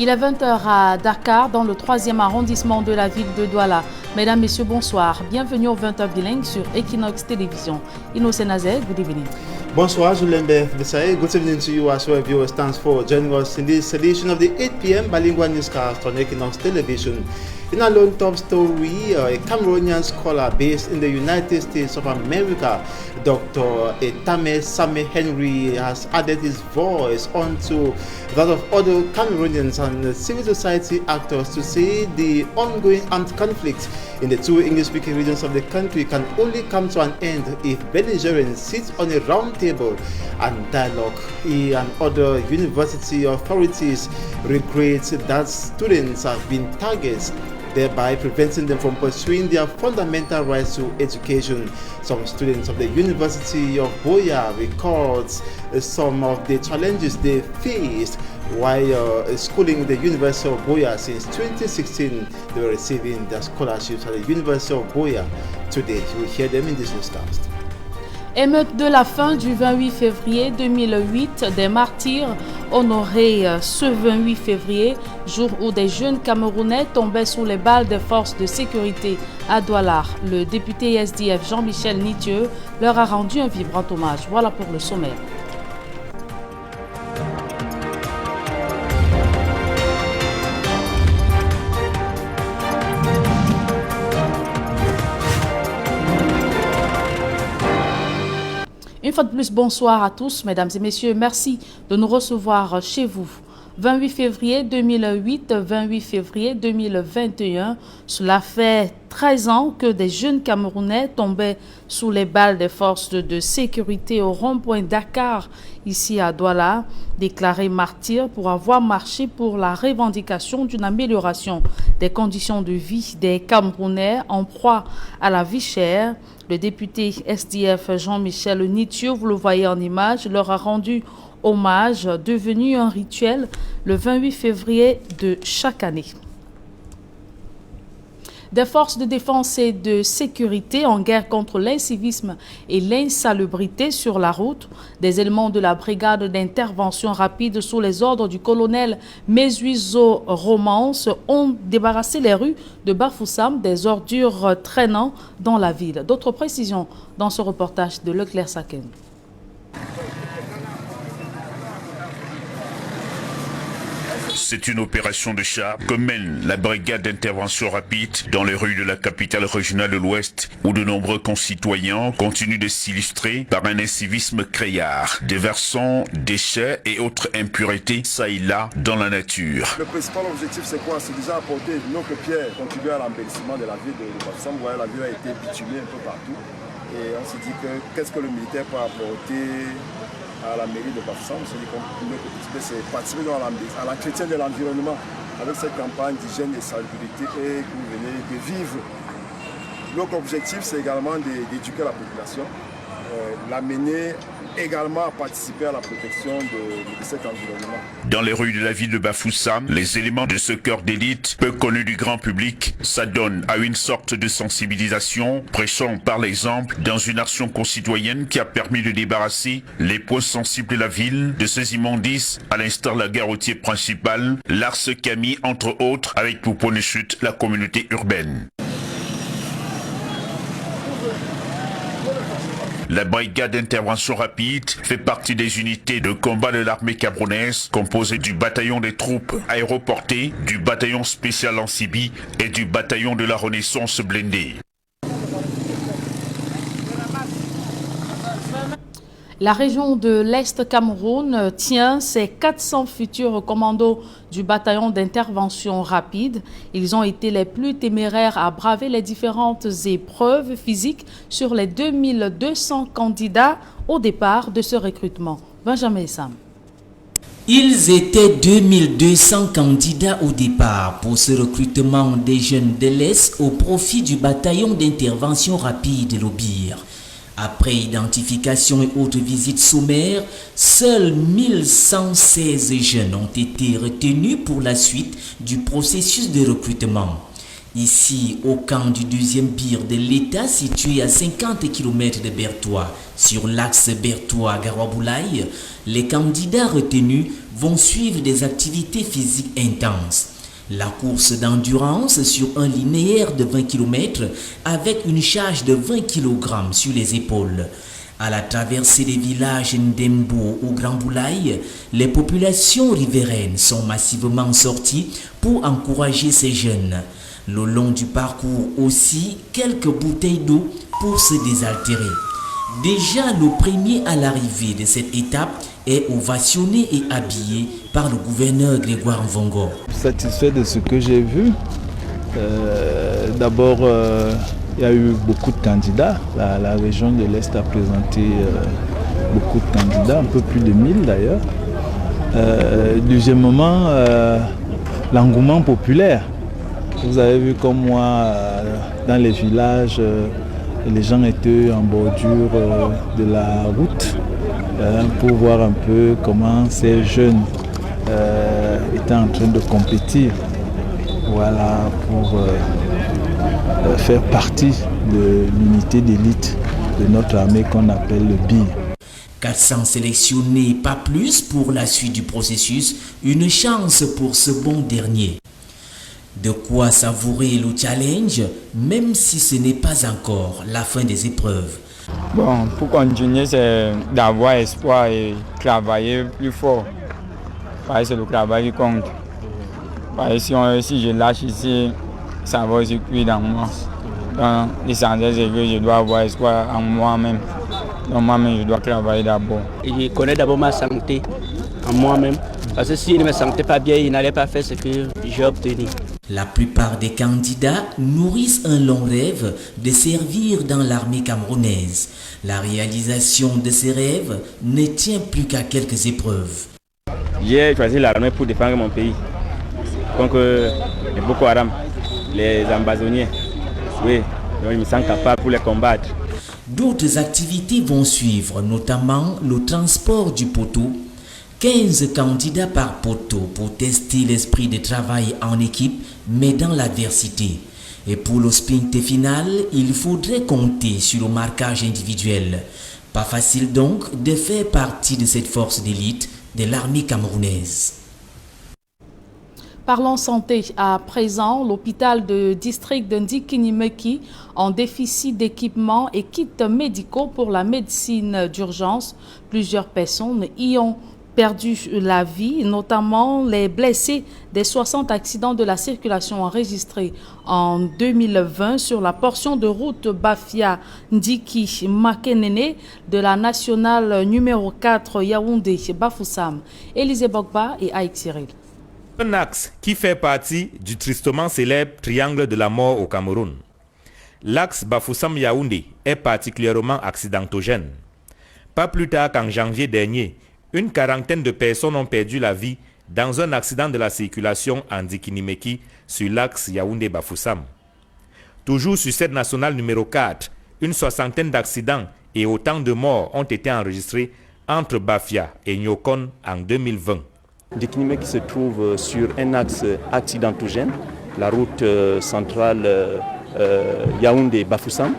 Il est 20 h à Dakar, dans le 3e arrondissement de la ville de Douala. Mesdames, Messieurs, bonsoir. Bienvenue au 20 h Bilingue sur Equinoxe Télévision. Innocent Nazel, good evening. Bonsoir, Zulembe Besai. Good evening to you as well, viewers. Thanks for joining us in this edition of the 8 p.m. Bilingual newscast on Equinoxe Television. In our lone top story, a Cameroonian scholar based in the United States of America, Dr. Etame Same Henry, has added his voice onto that of other Cameroonians and civil society actors to say the ongoing armed conflict in the two English-speaking regions of the country can only come to an end if belligerents sit on a round table and dialogue. He and other university authorities regret that students have been targets, thereby preventing them from pursuing their fundamental rights to education. Some students of the University of Boya records some of the challenges they faced while schooling in the University of Boya. Since 2016, they were receiving their scholarships at the University of Boya. Today, you will hear them in this newscast. Émeute de la fin du 28 février 2008, des martyrs honorés ce 28 février, jour où des jeunes Camerounais tombaient sous les balles des forces de sécurité à Douala. Le député SDF Jean-Michel Nitieux leur a rendu un vibrant hommage. Voilà pour le sommaire. Une fois de plus, bonsoir à tous, mesdames et messieurs. Merci de nous recevoir chez vous. 28 février 2008, 28 février 2021, cela fait 13 ans que des jeunes Camerounais tombaient sous les balles des forces de sécurité au rond-point Dakar, ici à Douala, déclarés martyrs pour avoir marché pour la revendication d'une amélioration des conditions de vie des Camerounais en proie à la vie chère. Le député SDF Jean-Michel Nitieux, vous le voyez en image, leur a rendu hommage devenu un rituel le 28 février de chaque année. Des forces de défense et de sécurité en guerre contre l'incivisme et l'insalubrité sur la route, des éléments de la brigade d'intervention rapide sous les ordres du colonel Mesuizo Romance ont débarrassé les rues de Bafoussam des ordures traînant dans la ville. D'autres précisions dans ce reportage de Leclerc Saken. C'est une opération de char que mène la brigade d'intervention rapide dans les rues de la capitale régionale de l'Ouest, où de nombreux concitoyens continuent de s'illustrer par un incivisme criard, déversant déchets et autres impuretés ça et là dans la nature. Le principal objectif, c'est quoi? C'est déjà apporter notre pierre, contribuer à l'embellissement de la ville de Bafoussam. Vous voyez, la ville a été bitumée un peu partout. Et on se dit que qu'est-ce que le militaire peut apporter à la mairie de Bafoussam? On se dit que c'est participer à l'entretien de l'environnement avec cette campagne d'hygiène et salubrité et que vous venez de vivre. Notre objectif, c'est également d'éduquer la population, l'amener également à participer à la protection de cet environnement. Dans les rues de la ville de Bafoussam, les éléments de ce corps d'élite, peu connus du grand public, s'adonnent à une sorte de sensibilisation, prêchant par l'exemple dans une action concitoyenne qui a permis de débarrasser les points sensibles de la ville de ces immondices, à l'instar de la gare routière principale, l'Ars Camille, entre autres, avec pour point de chute la communauté urbaine. La brigade d'intervention rapide fait partie des unités de combat de l'armée camerounaise, composée du bataillon des troupes aéroportées, du bataillon spécial amphibie et du bataillon de la Renaissance blindée. La région de l'Est Cameroun tient ses 400 futurs commandos du bataillon d'intervention rapide. Ils ont été les plus téméraires à braver les différentes épreuves physiques sur les 2200 candidats au départ de ce recrutement. Benjamin Sam. Ils étaient 2200 candidats au départ pour ce recrutement des jeunes de l'Est au profit du bataillon d'intervention rapide l'Obir. Après identification et autres visites sommaires, seuls 1116 jeunes ont été retenus pour la suite du processus de recrutement. Ici, au camp du 2e BIR de l'État, situé à 50 km de Bertois, sur l'axe Bertois-Garoua-Boulaye, les candidats retenus vont suivre des activités physiques intenses. La course d'endurance sur un linéaire de 20 km avec une charge de 20 kg sur les épaules. À la traversée des villages Ndembo ou Grand Boulaye, les populations riveraines sont massivement sorties pour encourager ces jeunes. Le long du parcours aussi, quelques bouteilles d'eau pour se désaltérer. Déjà, le premier à l'arrivée de cette étape est ovationné et habillé par le gouverneur Grégoire Mvongo. Satisfait de ce que j'ai vu. D'abord, il y a eu beaucoup de candidats. La région de l'Est a présenté beaucoup de candidats, un peu plus de 1000 d'ailleurs. Deuxièmement, l'engouement populaire. Vous avez vu comme moi, dans les villages, les gens étaient en bordure de la route pour voir un peu comment ces jeunes étaient en train de compétir. Voilà, pour faire partie de l'unité d'élite de notre armée qu'on appelle le BIR. 400 sélectionnés, pas plus pour la suite du processus, une chance pour ce bon dernier. De quoi savourer le challenge, même si ce n'est pas encore la fin des épreuves. Bon, pour continuer, c'est d'avoir espoir et travailler plus fort. Parce que c'est le travail qui compte. Parce que si je lâche ici, ça va aussi cuire dans moi. Donc, l'essentiel, c'est que je dois avoir espoir en moi-même. Donc, moi-même, je dois travailler d'abord. Je connais d'abord ma santé en moi-même. Parce que si je ne me sentais pas bien, il n'allait pas faire ce que j'ai obtenu. La plupart des candidats nourrissent un long rêve de servir dans l'armée camerounaise. La réalisation de ces rêves ne tient plus qu'à quelques épreuves. J'ai choisi l'armée pour défendre mon pays contre les Boko Haram, les ambazoniens. Oui, donc je me sens capable pour les combattre. D'autres activités vont suivre, notamment le transport du poteau. 15 candidats par poteau pour tester l'esprit de travail en équipe, mais dans l'adversité. Et pour le sprint final, il faudrait compter sur le marquage individuel. Pas facile donc de faire partie de cette force d'élite de l'armée camerounaise. Parlons santé à présent. L'hôpital de district de Ndikinimeki en déficit d'équipements et kits médicaux pour la médecine d'urgence. Plusieurs personnes y ont perdu la vie, notamment les blessés des 60 accidents de la circulation enregistrés en 2020 sur la portion de route Bafia-Ndiki-Makenene de la nationale numéro 4 Yaoundé-Bafoussam. Élisée Bogba et Aïk Cyril. Un axe qui fait partie du tristement célèbre triangle de la mort au Cameroun. L'axe Bafoussam-Yaoundé est particulièrement accidentogène. Pas plus tard qu'en janvier dernier, une quarantaine de personnes ont perdu la vie dans un accident de la circulation en Ndikinimeki sur l'axe Yaoundé-Bafoussam. Toujours sur cette nationale numéro 4, une soixantaine d'accidents et autant de morts ont été enregistrés entre Bafia et Nyokon en 2020. Ndikinimeki se trouve sur un axe accidentogène, la route centrale Yaoundé-Bafoussam,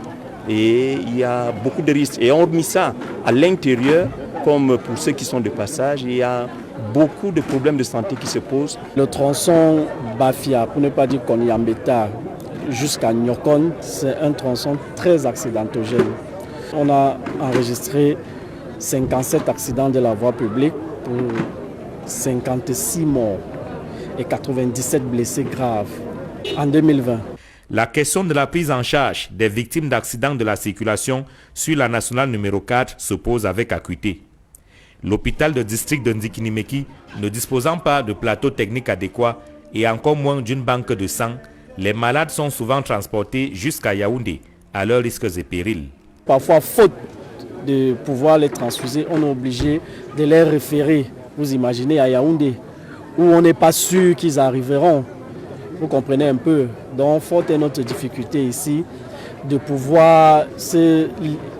et il y a beaucoup de risques. Et hormis ça, à l'intérieur, comme pour ceux qui sont de passage, il y a beaucoup de problèmes de santé qui se posent. Le tronçon Bafia, pour ne pas dire Konyambeta, jusqu'à Nyokon, c'est un tronçon très accidentogène. On a enregistré 57 accidents de la voie publique pour 56 morts et 97 blessés graves en 2020. La question de la prise en charge des victimes d'accidents de la circulation sur la nationale numéro 4 se pose avec acuité. L'hôpital de district de Ndikinimeki, ne disposant pas de plateau technique adéquat et encore moins d'une banque de sang, les malades sont souvent transportés jusqu'à Yaoundé, à leurs risques et périls. Parfois, faute de pouvoir les transfuser, on est obligé de les référer, vous imaginez, à Yaoundé, où on n'est pas sûr qu'ils arriveront. Vous comprenez un peu. Donc, faute est notre difficulté ici de pouvoir se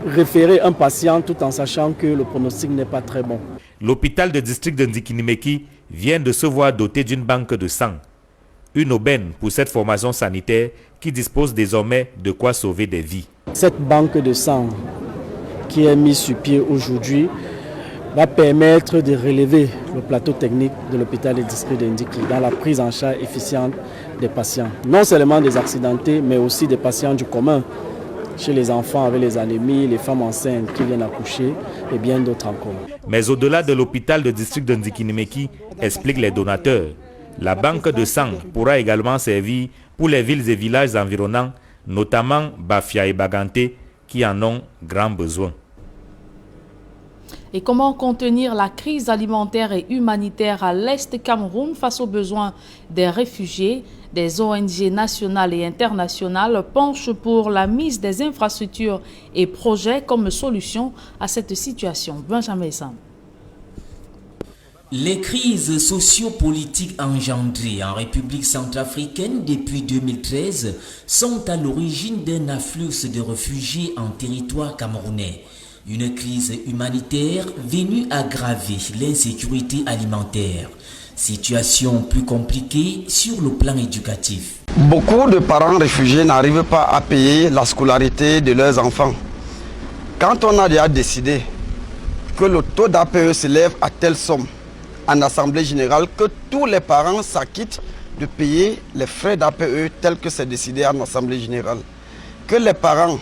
référer un patient tout en sachant que le pronostic n'est pas très bon. L'hôpital de district de Ndikinimeki vient de se voir doté d'une banque de sang. Une aubaine pour cette formation sanitaire qui dispose désormais de quoi sauver des vies. Cette banque de sang qui est mise sur pied aujourd'hui va permettre de relever le plateau technique de l'hôpital et district d'Indiki dans la prise en charge efficiente des patients. Non seulement des accidentés, mais aussi des patients du commun, chez les enfants avec les anémies, les femmes enceintes qui viennent accoucher et bien d'autres encore. Mais au-delà de l'hôpital de district d'Indiki, expliquent les donateurs, la banque de sang pourra également servir pour les villes et villages environnants, notamment Bafia et Baganté, qui en ont grand besoin. Et comment contenir la crise alimentaire et humanitaire à l'Est du Cameroun face aux besoins des réfugiés? Des ONG nationales et internationales penchent pour la mise des infrastructures et projets comme solution à cette situation. Benjamin Sam. Les crises sociopolitiques engendrées en République centrafricaine depuis 2013 sont à l'origine d'un afflux de réfugiés en territoire camerounais. Une crise humanitaire venue aggraver l'insécurité alimentaire. Situation plus compliquée sur le plan éducatif. Beaucoup de parents réfugiés n'arrivent pas à payer la scolarité de leurs enfants. Quand on a déjà décidé que le taux d'APE s'élève à telle somme en assemblée générale, que tous les parents s'acquittent de payer les frais d'APE tels que c'est décidé en assemblée générale, que les parents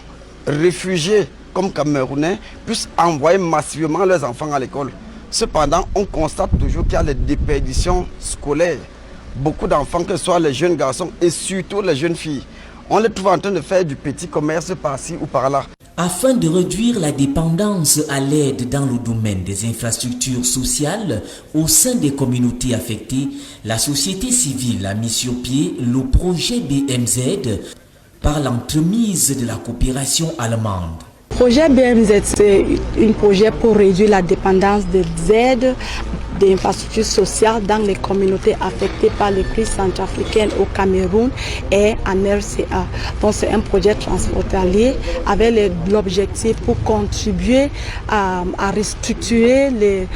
réfugiés comme Camerounais puissent envoyer massivement leurs enfants à l'école. Cependant, on constate toujours qu'il y a des déperditions scolaires. Beaucoup d'enfants, que ce soit les jeunes garçons et surtout les jeunes filles, on les trouve en train de faire du petit commerce par-ci ou par-là. Afin de réduire la dépendance à l'aide dans le domaine des infrastructures sociales au sein des communautés affectées, la société civile a mis sur pied le projet BMZ par l'entremise de la coopération allemande. Le projet BMZ, c'est un projet pour réduire la dépendance des aides des infrastructures sociales dans les communautés affectées par les crises centrafricaines au Cameroun et en RCA. Donc c'est un projet transfrontalier avec l'objectif pour contribuer à restructurer les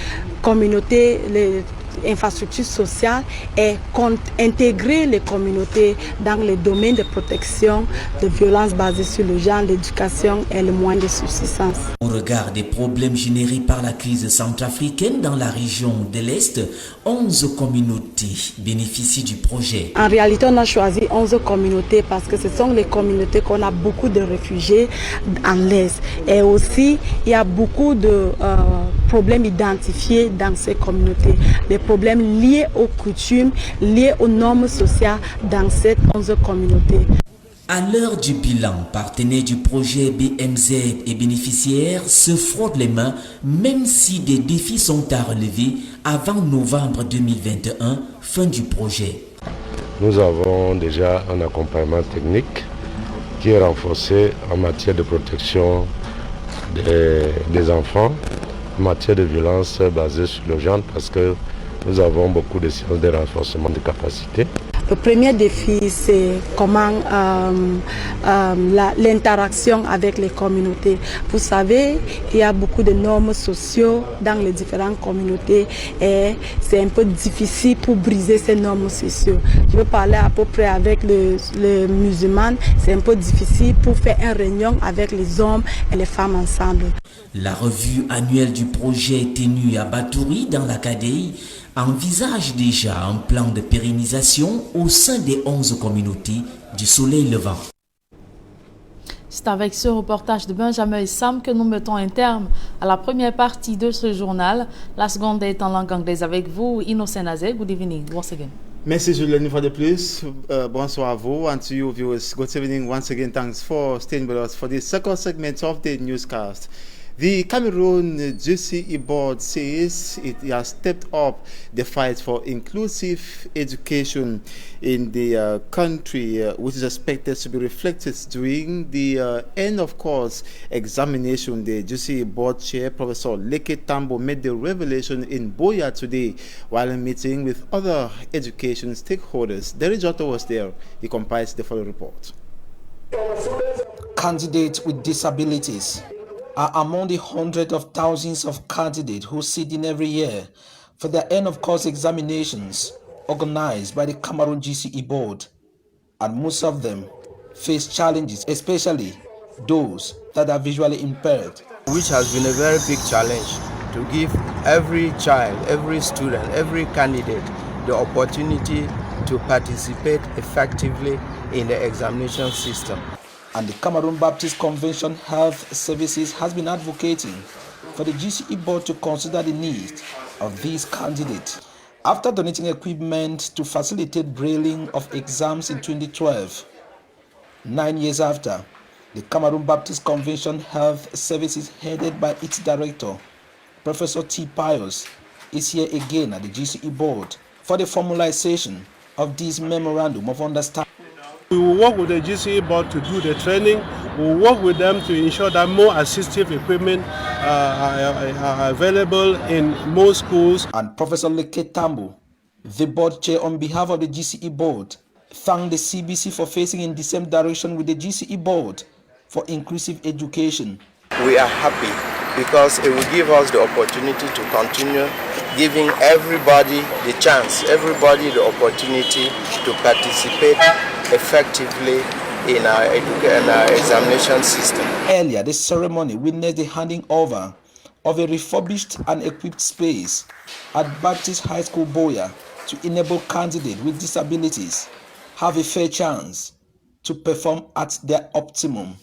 communautés, les infrastructures sociales et intégrer les communautés dans les domaines de protection, de violences basées sur le genre, l'éducation et le moyen de subsistance. Au regard des problèmes générés par la crise centrafricaine dans la région de l'Est, 11 communautés bénéficient du projet. En réalité, on a choisi 11 communautés parce que ce sont les communautés qu'on a beaucoup de réfugiés en l'Est. Et aussi, il y a beaucoup de problèmes identifiés dans ces communautés. Les problèmes liés aux coutumes, liés aux normes sociales dans ces 11 communautés. À l'heure du bilan, partenaires du projet BMZ et bénéficiaires se frottent les mains, même si des défis sont à relever avant novembre 2021, fin du projet. Nous avons déjà un accompagnement technique qui est renforcé en matière de protection des enfants, en matière de violence basée sur le genre, parce que nous avons beaucoup de séances de renforcement de capacités. Le premier défi, c'est comment l'interaction avec les communautés. Vous savez, il y a beaucoup de normes sociaux dans les différentes communautés et c'est un peu difficile pour briser ces normes sociaux. Je veux parler à peu près avec les musulmans, c'est un peu difficile pour faire une réunion avec les hommes et les femmes ensemble. La revue annuelle du projet tenue à Batouri dans la CADEI envisage déjà un plan de pérennisation au sein des 11 communautés du Soleil Levant. C'est avec ce reportage de Benjamin Sam que nous mettons un terme à la première partie de ce journal. La seconde est en langue anglaise avec vous, Innocent Azé. Good evening once again. Merci Julien une fois de plus. Bonsoir à vous and to you viewers. Good evening once again. Thanks for staying with us for the second segment of the newscast. The Cameroon GCE board says it has stepped up the fight for inclusive education in the country, which is expected to be reflected during the end of course examination. The GCE board chair, Professor Leke Tambo, made the revelation in Boya today while meeting with other education stakeholders. Derry Jotto was there. He compiles the following report. Candidates with disabilities are among the hundreds of thousands of candidates who sit in every year for their end-of-course examinations organized by the Cameroon GCE board, and most of them face challenges, especially those that are visually impaired. Which has been a very big challenge to give every child, every student, every candidate the opportunity to participate effectively in the examination system. And the Cameroon Baptist Convention Health Services has been advocating for the GCE board to consider the needs of these candidates. After donating equipment to facilitate brailing of exams in 2012, 9 years after, the Cameroon Baptist Convention Health Services, headed by its director, Professor T. Pius, is here again at the GCE board for the formalization of this memorandum of understanding. We will work with the GCE board to do the training. We will work with them to ensure that more assistive equipment are available in most schools. And Professor Leke Tambo, the board chair on behalf of the GCE board, thanked the CBC for facing in the same direction with the GCE board for inclusive education. We are happy because it will give us the opportunity to continue giving everybody the chance, everybody the opportunity to participate effectively in our examination system. Earlier, the ceremony witnessed the handing over of a refurbished and equipped space at Baptist High School Boya to enable candidates with disabilities have a fair chance to perform at their optimum.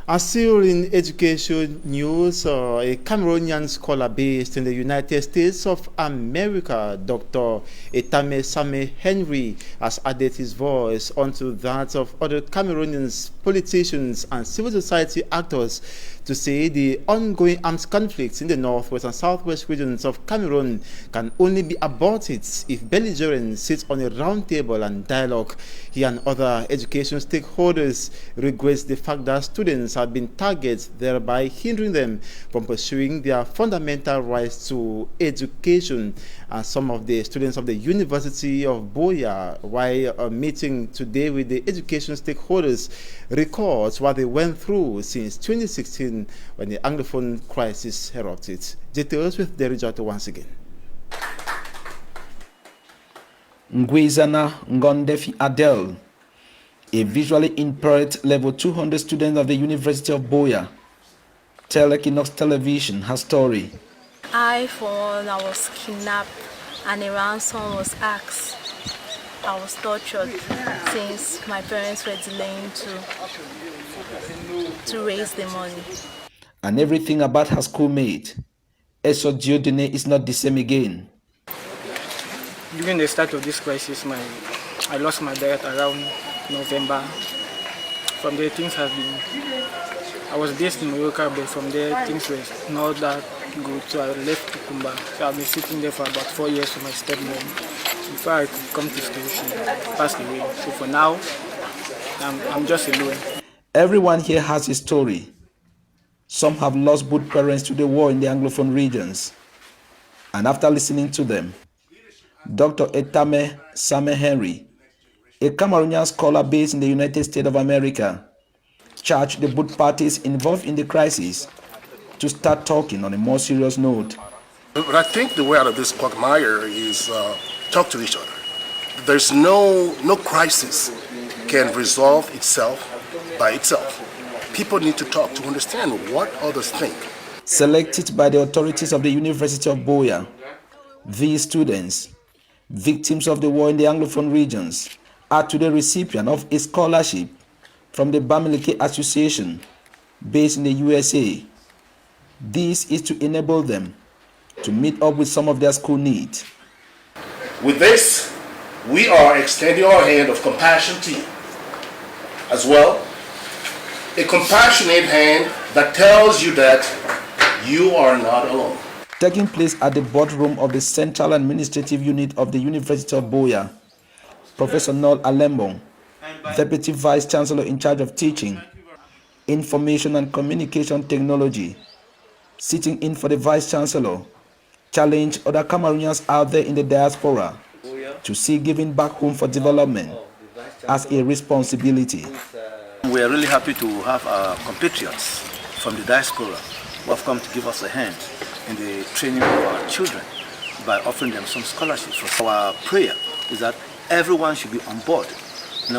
And still in education news, a Cameroonian scholar based in the United States of America, Dr. Etame Same Henry, has added his voice onto that of other Cameroonians, politicians and civil society actors to say the ongoing armed conflicts in the northwest and southwest regions of Cameroon can only be aborted if belligerents sit on a round table and dialogue. He and other education stakeholders regrets the fact that students have been targeted, thereby hindering them from pursuing their fundamental rights to education. And some of the students of the University of Boya, while a meeting today with the education stakeholders, records what they went through since 2016 when the Anglophone crisis erupted. Details with Derijato once again. Ngwezana Ngondefi Adel, a visually impaired level 200 student of the University of Boya, tell Equinoxe television her story. I, for one, I was kidnapped and a ransom was asked. I was tortured since my parents were delaying to raise the money. And everything about her schoolmate, Eso Diodene, is not the same again. During the start of this crisis, I lost my dad around November. From there, things have been... I was based in Morocco, but from there, things were not that good, so I left Kukumba. So I've been sitting there for about 4 years with my stepmom. Before I could come to school, she passed away. So for now, I'm just alone. Everyone here has a story. Some have lost both parents to the war in the Anglophone regions. And after listening to them, Dr. Etame Same Henry, a Cameroonian scholar based in the United States of America, charged the both parties involved in the crisis to start talking on a more serious note. But I think the way out of this quagmire is talk to each other. There's no crisis can resolve itself by itself. People need to talk to understand what others think. Selected by the authorities of the University of Boya, these students, victims of the war in the Anglophone regions, are today recipient of a scholarship from the Bamileke Association based in the USA. This is to enable them to meet up with some of their school needs. With this, we are extending our hand of compassion to you as well. A compassionate hand that tells you that you are not alone. Taking place at the boardroom of the Central Administrative Unit of the University of Boya, Professor Noel Alembong, Deputy Vice Chancellor in charge of Teaching, Information and Communication Technology, sitting in for the Vice Chancellor, challenged other Cameroonians out there in the diaspora to see giving back home for development as a responsibility. We are really happy to have our compatriots from the diaspora who have come to give us a hand in the training of our children. by offering them some scholarships. So our prayer is that everyone should be on board.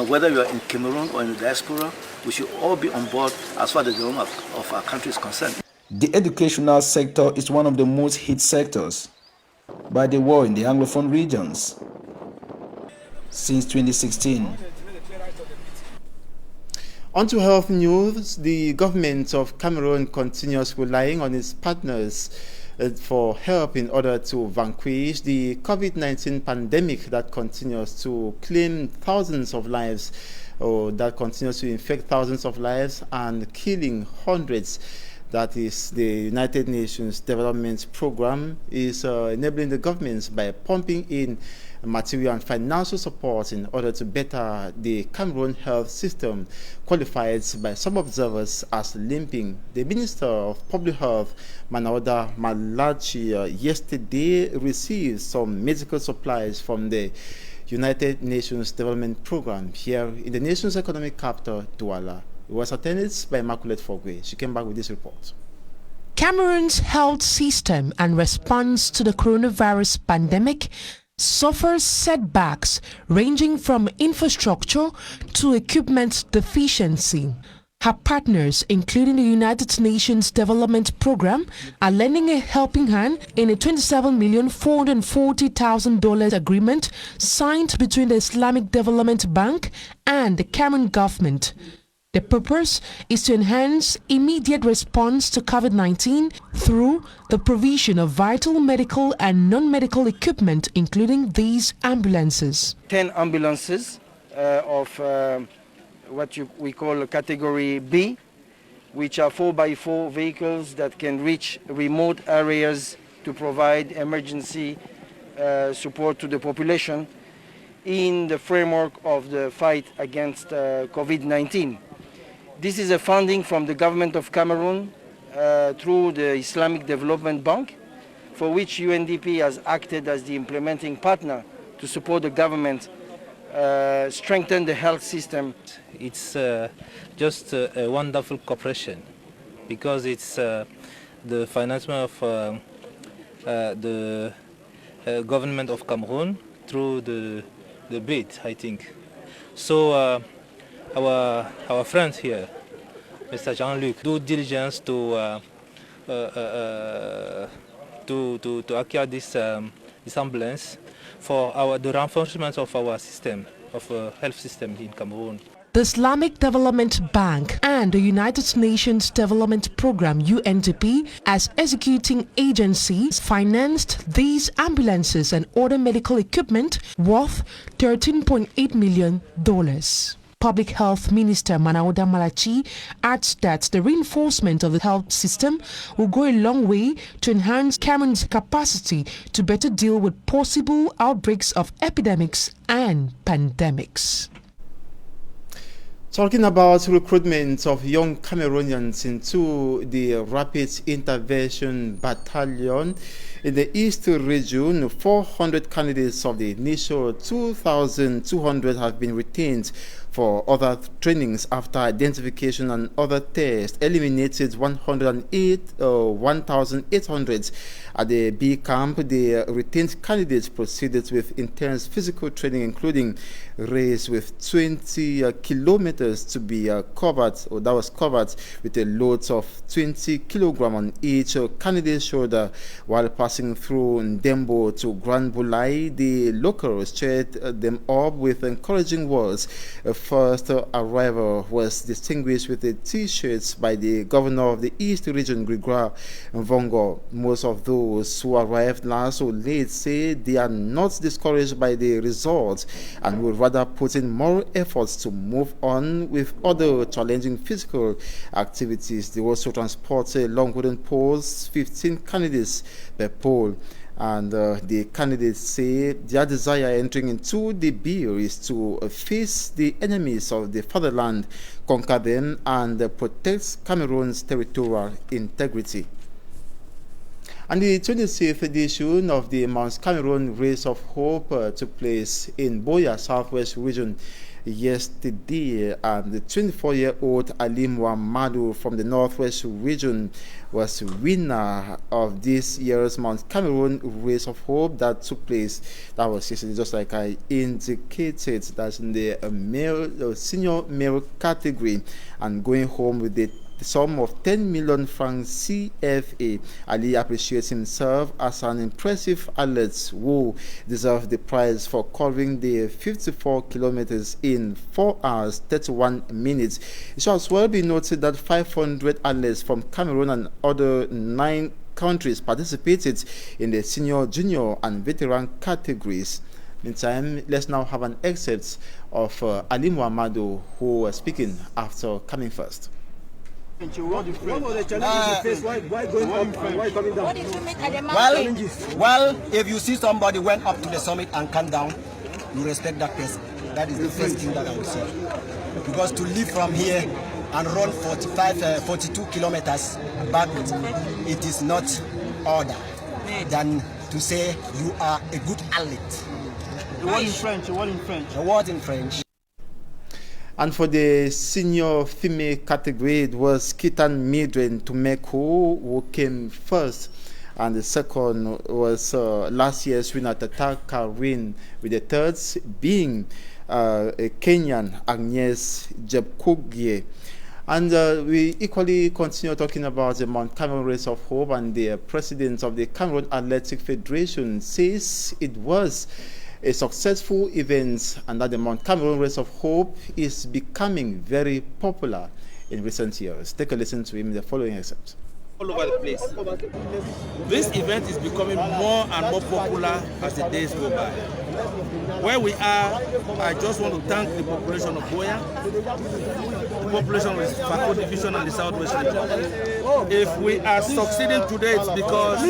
Whether you are in Cameroon or in the diaspora, we should all be on board as far as the development of our country is concerned. The educational sector is one of the most hit sectors by the war in the Anglophone regions since 2016. On to health news. The government of Cameroon continues relying on its partners for help in order to vanquish the COVID-19 pandemic that continues to claim thousands of lives, or that continues to infect thousands of lives and killing hundreds. That is, the United Nations Development Program is enabling the governments by pumping in material and financial support in order to better the Cameroon health system, qualified by some observers as limping. The Minister of Public Health, Manauda Malachi, yesterday received some medical supplies from the United Nations Development Program here in the nation's economic capital, Douala. It was attended by Immaculate Fogwe. She came back with this report. Cameroon's health system and response to the coronavirus pandemic suffers setbacks ranging from infrastructure to equipment deficiency. Her partners, including the United Nations Development Program, are lending a helping hand in a $27,440,000 agreement signed between the Islamic Development Bank and the Cameroon government. The purpose is to enhance immediate response to COVID-19 through the provision of vital medical and non-medical equipment, including these ambulances. 10 ambulances of what we call category B, which are 4x4 vehicles that can reach remote areas to provide emergency support to the population in the framework of the fight against COVID-19. This is a funding from the government of Cameroon through the Islamic Development Bank, for which UNDP has acted as the implementing partner to support the government strengthen the health system. It's just a wonderful cooperation because it's the financing of the government of Cameroon through the BID, I think. So our friends here, Mr. Jean-Luc, do diligence to acquire this ambulance for the reinforcement of our system, of health system in Cameroon. The Islamic Development Bank and the United Nations Development Program (UNDP) as executing agencies financed these ambulances and other medical equipment worth $13.8 million. Public Health Minister Manauda Malachi adds that the reinforcement of the health system will go a long way to enhance Cameroon's capacity to better deal with possible outbreaks of epidemics and pandemics. Talking about recruitment of young Cameroonians into the Rapid Intervention Battalion in the East region, 400 candidates of the initial 2,200 have been retained for other trainings after identification and other tests eliminated 1,800 at the B camp. The retained candidates proceeded with intense physical training, including race with 20 kilometers to be covered, or that was covered with a load of 20 kilograms on each candidate's shoulder. While passing through Ndembo to Grand Bulai, the locals cheered them up with encouraging words. First arrival was distinguished with the T-shirts by the governor of the East region, Gregoire Mvongo. Most of those who arrived last or late say they are not discouraged by the results and would rather put in more efforts to move on with other challenging physical activities. They also transport long wooden poles, 15 candidates per pole. And the candidates say their desire entering into the bill is to face the enemies of the fatherland, conquer them, and protect Cameroon's territorial integrity. And the 26th edition of the Mount Cameroon Race of Hope took place in Boya, Southwest region yesterday, and the 24-year-old Ali Muhammadu from the Northwest region was winner of this year's Mount Cameroon Race of Hope that took place. That was yesterday, just like I indicated. That's in the senior male category, and going home with the sum of 10 million francs CFA. Ali appreciates himself as an impressive athlete who deserves the prize for covering the 54 kilometers in 4 hours 31 minutes. It should as well be noted that 500 athletes from Cameroon and other 9 countries participated in the senior, junior and veteran categories. Meantime, let's now have an excerpt of Ali Muhammadu, who was speaking after coming first. Well, if you see somebody went up to the summit and come down, you respect that person. That is the first thing that I would say. Because to live from here and run 42 kilometers backwards, it is not order than to say you are a good athlete. A word in French, a word in French. A word in French. And for the senior female category, it was Kitan Midren Tumeko who came first. And the second was last year's winner, Tata Karin, with the third being a Kenyan, Agnes Jebkugye. And we equally continue talking about the Mount Cameroon Race of Hope, and the president of the Cameroon Athletic Federation says it was a successful event and that the Mount Cameroon Race of Hope is becoming very popular in recent years. Take a listen to him in the following excerpt. All over the place. This event is becoming more and more popular as the days go by. Where we are, I just want to thank the population of Boya, the population of the Fako Division and the Southwest region. If we are succeeding today, it's because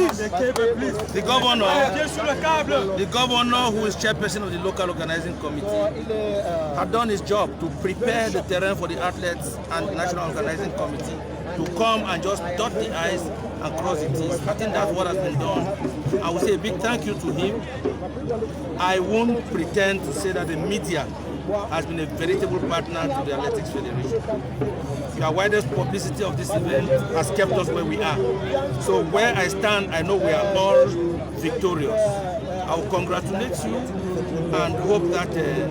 the governor who is chairperson of the local organizing committee, had done his job to prepare the terrain for the athletes and the national organizing committee to come and just dot the I's and cross the T's. I think that's what has been done. I will say a big thank you to him. I won't pretend to say that the media has been a veritable partner to the Athletics Federation. The widest publicity of this event has kept us where we are. So where I stand, I know we are all victorious. I will congratulate you and hope that in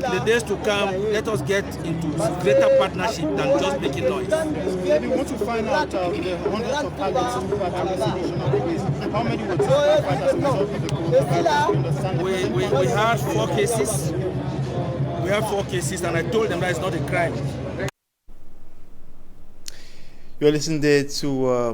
the days to come, let us get into greater partnership than just making noise. We want to find out the hundreds of pilots who are participation of the race. How many would we had 4 cases. We have 4 cases, and I told them that it's not a crime. You're listening there to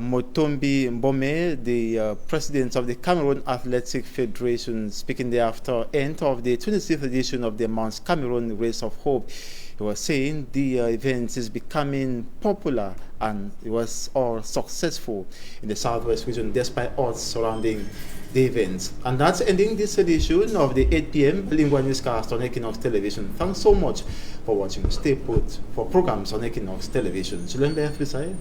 Motombi Mbome, the president of the Cameroon Athletic Federation, speaking there after end of the 26th edition of the Mount Cameroon Race of Hope. He was saying the event is becoming popular and it was all successful in the Southwest region despite odds surrounding the event. And that's ending this edition of the 8 p.m. Bilingual newscast on Equinoxe Television. Thanks so much for watching. Stay put for programs on Equinoxe Television.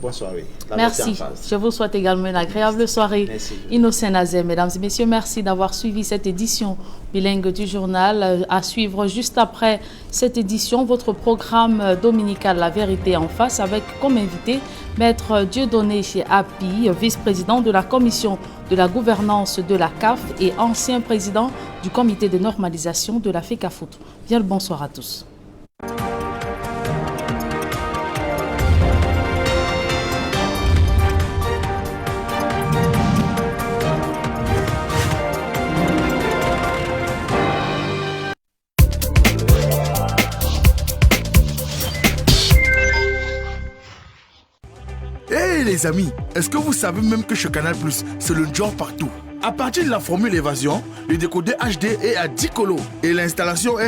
Bonne soirée. Merci. Je vous souhaite également une agréable soirée. Innocent Nazer, mesdames et messieurs, merci d'avoir suivi cette édition bilingue du journal. À suivre juste après cette édition, votre programme dominical La Vérité en face, avec comme invité Maître Dieudonné chez API, vice-président de la commission de la gouvernance de la CAF et ancien président du comité de normalisation de la Fcfa. Bien le bonsoir à tous. Hey les amis, est-ce que vous savez même que chez Canal+, c'est le genre partout? À partir de la formule évasion, le décodeur HD est à 10 colos et l'installation est